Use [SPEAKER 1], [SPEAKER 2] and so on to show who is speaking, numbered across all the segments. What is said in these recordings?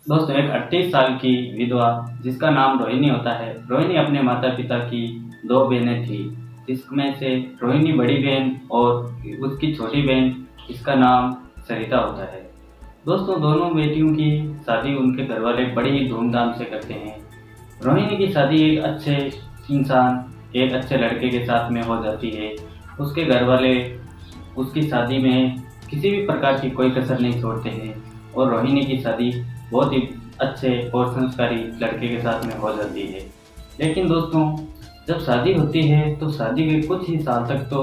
[SPEAKER 1] दोस्तों, एक 38 साल की विधवा जिसका नाम रोहिणी होता है। रोहिणी अपने माता पिता की दो बहनें थी, जिसमें से रोहिणी बड़ी बहन और उसकी छोटी बहन जिसका नाम सरिता होता है। दोस्तों, दोनों बेटियों की शादी उनके घर वाले बड़ी ही धूमधाम से करते हैं। रोहिणी की शादी एक अच्छे इंसान, एक अच्छे लड़के के साथ में हो जाती है। उसके घर वाले उसकी शादी में किसी भी प्रकार की कोई कसर नहीं छोड़ते हैं और रोहिणी की शादी बहुत ही अच्छे और संस्कारी लड़के के साथ में हो जाती है। लेकिन दोस्तों, जब शादी होती है तो शादी के कुछ ही साल तक तो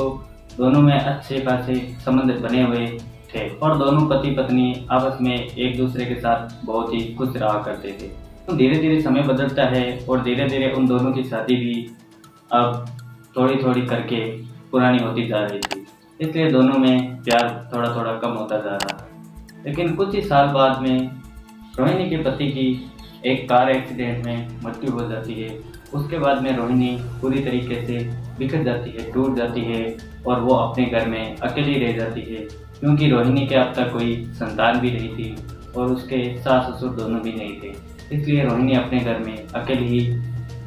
[SPEAKER 1] दोनों में अच्छे खासे संबंध बने हुए थे और दोनों पति पत्नी आपस में एक दूसरे के साथ बहुत ही खुश रहा करते थे। तो धीरे धीरे समय बदलता है और धीरे धीरे उन दोनों की शादी भी अब थोड़ी थोड़ी करके पुरानी होती जा रही थी। इसलिए दोनों में प्यार थोड़ा थोड़ा कम होता जा रहा था। लेकिन कुछ ही साल बाद में रोहिणी के पति की एक कार एक्सीडेंट में मृत्यु हो जाती है। उसके बाद में रोहिणी पूरी तरीके से बिखर जाती है, टूट जाती है और वो अपने घर में अकेली रह जाती है, क्योंकि रोहिणी के अब तक कोई संतान भी नहीं थी और उसके सास ससुर दोनों भी नहीं थे। इसलिए रोहिणी अपने घर में अकेली ही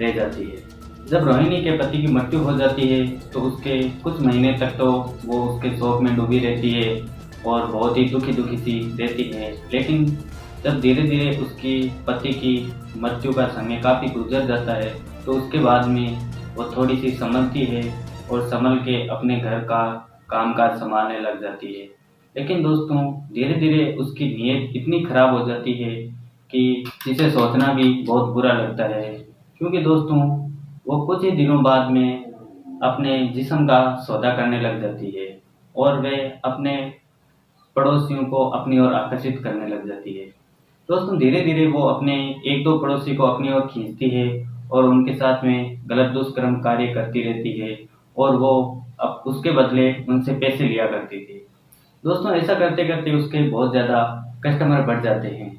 [SPEAKER 1] रह जाती है। जब रोहिणी के पति की मृत्यु हो जाती है तो उसके कुछ महीने तक तो वो उसके शोक में डूबी रहती है और बहुत ही दुखी दुखी सी रहती है। लेकिन जब धीरे धीरे उसकी पति की मृत्यु का समय काफ़ी गुजर जाता है तो उसके बाद में वो थोड़ी सी संभलती है और संभल के अपने घर का कामकाज संभालने लग जाती है। लेकिन दोस्तों, धीरे धीरे उसकी नीयत इतनी खराब हो जाती है कि जिसे सोचना भी बहुत बुरा लगता है, क्योंकि दोस्तों वो कुछ ही दिनों बाद में अपने जिस्म का सौदा करने लग जाती है और वे अपने पड़ोसियों को अपनी ओर आकर्षित करने लग जाती है। दोस्तों, धीरे धीरे वो अपने एक दो पड़ोसी को अपनी ओर खींचती है और उनके साथ में गलत दुष्कर्म कार्य करती रहती है और वो अब उसके बदले उनसे पैसे लिया करती थी। दोस्तों, ऐसा करते करते उसके बहुत ज़्यादा कस्टमर बढ़ जाते हैं।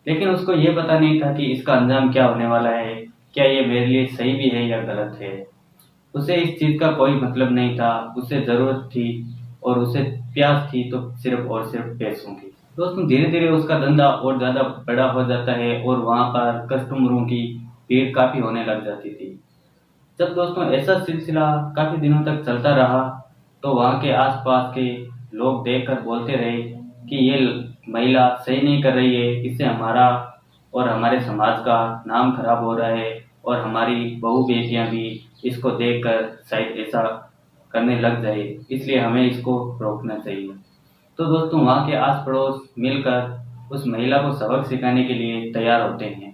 [SPEAKER 1] लेकिन उसको ये पता नहीं था कि इसका अंजाम क्या होने वाला है, क्या ये मेरे लिए सही भी है या गलत है। उसे इस चीज़ का कोई मतलब नहीं था, उसे ज़रूरत थी और उसे प्यास थी तो सिर्फ और सिर्फ पैसों की। दोस्तों, धीरे धीरे उसका धंधा और ज़्यादा बड़ा हो जाता है और वहाँ पर कस्टमरों की भीड़ काफ़ी होने लग जाती थी। जब दोस्तों ऐसा सिलसिला काफ़ी दिनों तक चलता रहा तो वहाँ के आसपास के लोग देखकर बोलते रहे कि ये महिला सही नहीं कर रही है, इससे हमारा और हमारे समाज का नाम खराब हो रहा है और हमारी बहू बेटियां भी इसको देखकर शायद ऐसा करने लग जाए, इसलिए हमें इसको रोकना चाहिए। तो दोस्तों, वहाँ के आस पड़ोस मिलकर उस महिला को सबक सिखाने के लिए तैयार होते हैं।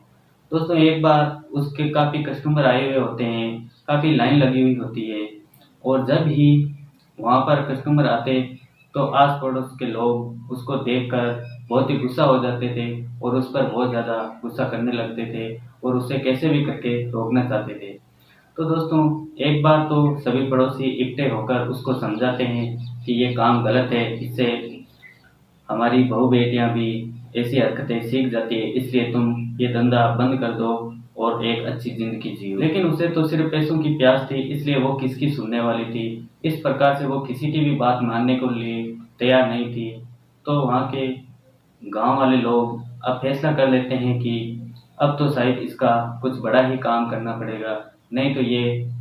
[SPEAKER 1] दोस्तों, एक बार उसके काफ़ी कस्टमर आए हुए होते हैं, काफ़ी लाइन लगी हुई होती है और जब ही वहाँ पर कस्टमर आते तो आस पड़ोस के लोग उसको देखकर बहुत ही गुस्सा हो जाते थे और उस पर बहुत ज़्यादा गुस्सा करने लगते थे और उसे कैसे भी करके रोकना चाहते थे। तो दोस्तों, एक बार तो सभी पड़ोसी इकट्ठे होकर उसको समझाते हैं कि ये काम गलत है, इससे हमारी बहू बेटियां भी ऐसी हरकतें सीख जाती है, इसलिए तुम ये धंधा बंद कर दो और एक अच्छी जिंदगी जियो। लेकिन उसे तो सिर्फ पैसों की प्यास थी, इसलिए वो किसकी सुनने वाली थी। इस प्रकार से वो किसी की भी बात मानने को लिए तैयार नहीं थी। तो वहाँ के गांव वाले लोग अब फैसला कर लेते हैं कि अब तो शायद इसका कुछ बड़ा ही काम करना पड़ेगा, नहीं तो ये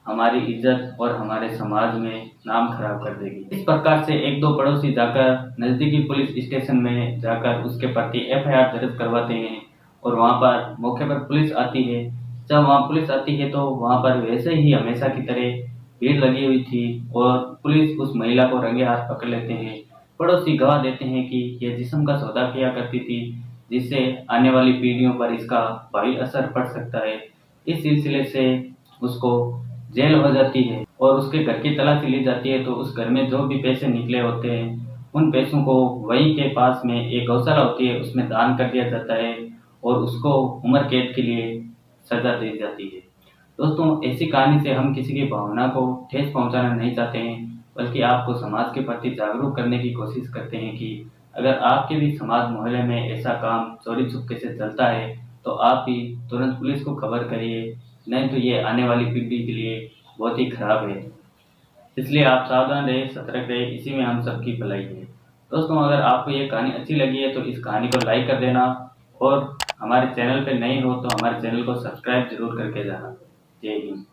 [SPEAKER 1] हमारी इज्जत और हमारे समाज में नाम खराब कर देगी। इस प्रकार से एक दो पड़ोसी जाकर नज़दीकी पुलिस स्टेशन में जाकर उसके प्रति एफआईआर दर्ज करवाते हैं और वहाँ पर मौके पर पुलिस आती है। जब वहाँ पुलिस आती है तो वहाँ पर वैसे ही हमेशा की तरह भीड़ लगी हुई थी और पुलिस उस महिला को रंगे हाथ पकड़ लेते हैं। पड़ोसी गवाह देते हैं कि यह जिस्म का सौदा किया करती थी, जिससे आने वाली पीढ़ियों पर इसका भारी असर पड़ सकता है। इस सिलसिले से उसको जेल हो जाती है और उसके घर की तलाशी ली जाती है। तो उस घर में जो भी पैसे निकले होते हैं उन पैसों को वहीं के पास में एक गौशाला होती है उसमें दान कर दिया जाता है और उसको उम्र कैद के लिए सजा दी जाती है। दोस्तों, ऐसी कहानी से हम किसी की भावना को ठेस पहुंचाना नहीं चाहते हैं, बल्कि आपको समाज के प्रति जागरूक करने की कोशिश करते हैं कि अगर आपके भी समाज मोहल्ले में ऐसा काम चोरी छुपके से चलता है तो आप भी तुरंत पुलिस को खबर करिए, नहीं तो ये आने वाली पीढ़ी के लिए बहुत ही खराब है। इसलिए आप सावधान रहें, सतर्क रहें, इसी में हम सबकी भलाई है। दोस्तों, अगर आपको ये कहानी अच्छी लगी है तो इस कहानी को लाइक कर देना और हमारे चैनल पे नए हो तो हमारे चैनल को सब्सक्राइब जरूर करके जाना। जय हिंद।